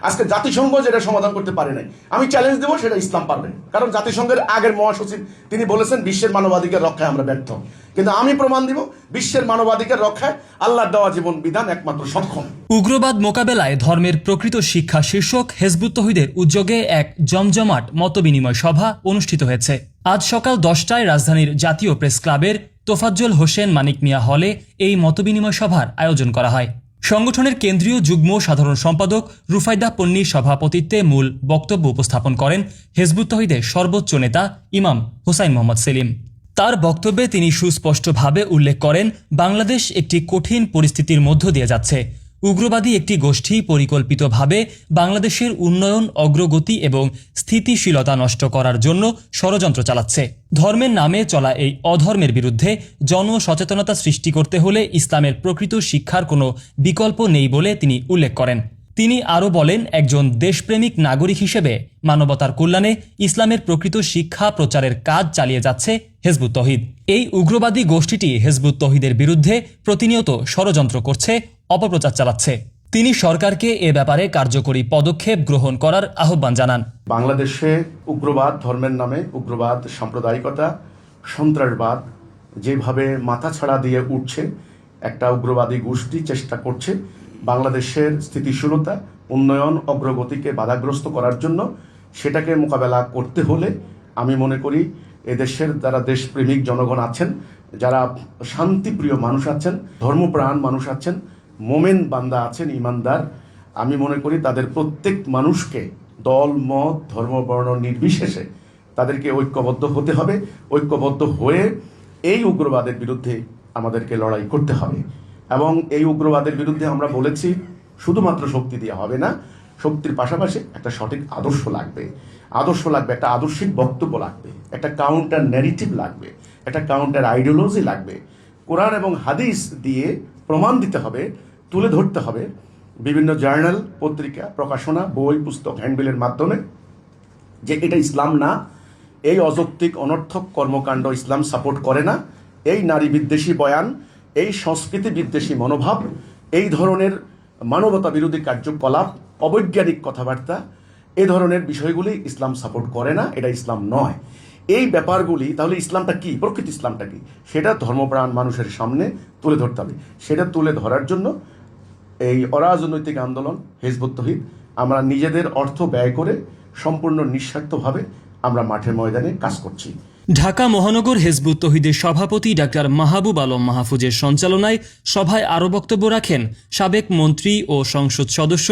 আজকে জাতিসংঘ যেটা সমাধান করতে পারে নাই, আমি চ্যালেঞ্জ দেবো সেটা ইসলাম পারবে। কারণ জাতিসংঘের আগের মহাসচিব তিনি বলেছেন বিশ্বের মানবাধিকার রক্ষায় আমরা ব্যর্থ, কিন্তু আমি প্রমাণ দিব বিশ্বের মানবাধিকার রক্ষায় আল্লাহর দেওয়া জীবন বিধান একমাত্র সক্ষম। উগ্রবাদ মোকাবেলায় ধর্মের প্রকৃত শিক্ষা শীর্ষক হেজবুত তৌহিদের উদ্যোগে এক জমজমাট মতবিনিময় সভা অনুষ্ঠিত হয়েছে। আজ সকাল 10টায় রাজধানীর জাতীয় প্রেস ক্লাবের তোফাজ্জল হোসেন মানিক মিয়া হলে এই মতবিনিময় সভার আয়োজন করা হয়। সংগঠনের কেন্দ্রীয় যুগ্ম সাধারণ সম্পাদক রুফাইদা পন্নীর সভাপতিত্বে মূল বক্তব্য উপস্থাপন করেন হেজবুত তৌহিদের সর্বোচ্চ নেতা ইমাম হোসাইন মোহাম্মদ সেলিম। তার বক্তব্যে তিনি সুস্পষ্টভাবে উল্লেখ করেন, বাংলাদেশ একটি কঠিন পরিস্থিতির মধ্য দিয়ে যাচ্ছে। উগ্রবাদী একটি গোষ্ঠী পরিকল্পিতভাবে বাংলাদেশের উন্নয়ন, অগ্রগতি এবং স্থিতিশীলতা নষ্ট করার জন্য ষড়যন্ত্র চালাচ্ছে। ধর্মের নামে চলা এই অধর্মের বিরুদ্ধে জনসচেতনতা সৃষ্টি করতে হলে ইসলামের প্রকৃত শিক্ষার কোনো বিকল্প নেই বলে তিনি উল্লেখ করেন। তিনি আরও বলেন, একজন দেশপ্রেমিক নাগরিক হিসেবে মানবতার কল্যাণে ইসলামের প্রকৃত শিক্ষা প্রচারের কাজ চালিয়ে যাচ্ছে হেজবুত তৌহিদ। এই উগ্রবাদী গোষ্ঠীটি হেজবুত তৌহিদের বিরুদ্ধে প্রতিনিয়ত ষড়যন্ত্র করছে, অপপ্রচার চালাচ্ছে। তিনি সরকারকে এ ব্যাপারে কার্যকরী পদক্ষেপ গ্রহণ করার আহ্বান জানান। বাংলাদেশে উগ্রবাদ, ধর্মের নামে উগ্রবাদ, সাম্প্রদায়িকতা, সন্ত্রাসবাদ যেভাবে মাথাছাড়া দিয়ে উঠছে, একটা উগ্রবাদী গোষ্ঠী চেষ্টা করছে বাংলাদেশের স্থিতিশীলতা, উন্নয়ন, অগ্রগতিকে বাধাগ্রস্ত করার জন্য। সেটাকে মোকাবেলা করতে হলে আমি মনে করি এদেশের যারা দেশপ্রেমিক জনগণ আছেন, যারা শান্তিপ্রিয় মানুষ আছেন, ধর্মপ্রাণ মানুষ আছেন, মোমেন বান্দা আছেন, ইমানদার, আমি মনে করি তাদের প্রত্যেক মানুষকে দল, মত, ধর্ম, বর্ণ নির্বিশেষে তাদেরকে ঐক্যবদ্ধ হতে হবে। ঐক্যবদ্ধ হয়ে এই উগ্রবাদের বিরুদ্ধে আমাদেরকে লড়াই করতে হবে। এবং এই উগ্রবাদের বিরুদ্ধে আমরা বলেছি শুধুমাত্র শক্তি দিয়ে হবে না, শক্তির পাশাপাশি একটা সঠিক আদর্শ লাগবে, একটা আদর্শিক বক্তব্য লাগবে, একটা কাউন্টার ন্যারেটিভ লাগবে, একটা কাউন্টার আইডিওলজি লাগবে। কোরআন এবং হাদিস দিয়ে প্রমাণ দিতে হবে, তুলে ধরতে হবে বিভিন্ন জার্নাল, পত্রিকা, প্রকাশনা, বই, পুস্তক, হ্যান্ডবিলের মাধ্যমে যে এটা ইসলাম না, এই অযৌক্তিক অনর্থক কর্মকাণ্ড ইসলাম সাপোর্ট করে না, এই নারী বিদ্বেষী বয়ান, এই সংস্কৃতি বিদ্বেষী মনোভাব, এই ধরনের মানবতা বিরোধী কার্যকলাপ, অবৈজ্ঞানিক কথাবার্তা, এ ধরনের বিষয়গুলি ইসলাম সাপোর্ট করে না, এটা ইসলাম নয়। এই ব্যাপারগুলি তাহলে ইসলামটা কি, প্রকৃত ইসলামটা কি, সেটা ধর্মপ্রাণ মানুষের সামনে তুলে ধরতে হবে। সেটা তুলে ধরার জন্য এই অরাজনৈতিক আন্দোলন হেজবুত তৌহিদ, আমরা নিজেদের অর্থ ব্যয় করে সম্পূর্ণ নিঃস্বার্থভাবে আমরা মাঠে ময়দানে কাজ করছি। ঢাকা মহানগর হেজবুত তৌহিদের সভাপতি ডাক্তার মাহবুব আলম মাহফুজের সঞ্চালনায় সভায় আরও বক্তব্য রাখেন সাবেক মন্ত্রী ও সংসদ সদস্য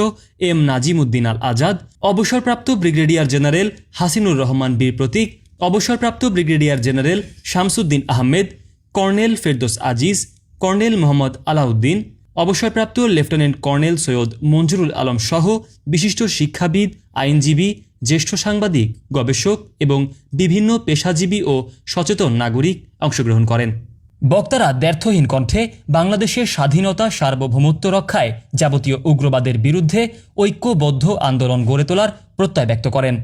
এম নাজিম উদ্দিন আল আজাদ, অবসরপ্রাপ্ত ব্রিগেডিয়ার জেনারেল হাসিনুর রহমান বীর প্রতীক, অবসরপ্রাপ্ত brigadier general Shamsuddin Ahmed, colonel Ferdous Aziz, colonel Mohammad Alauddin, অবসরপ্রাপ্ত লেফটেন্যান্ট কর্নেল সৈয়দ মঞ্জুরুল আলম সহ বিশিষ্ট শিক্ষাবিদ, আইনজীবী, জ্যেষ্ঠ সাংবাদিক, গবেষক এবং বিভিন্ন পেশাজীবী ও সচেতন নাগরিক অংশগ্রহণ করেন। বক্তারা দ্ব্যর্থহীন কণ্ঠে বাংলাদেশের স্বাধীনতা, সার্বভৌমত্ব রক্ষায় যাবতীয় উগ্রবাদের বিরুদ্ধে ঐক্যবদ্ধ আন্দোলন গড়ে তোলার প্রত্যয় ব্যক্ত করেন।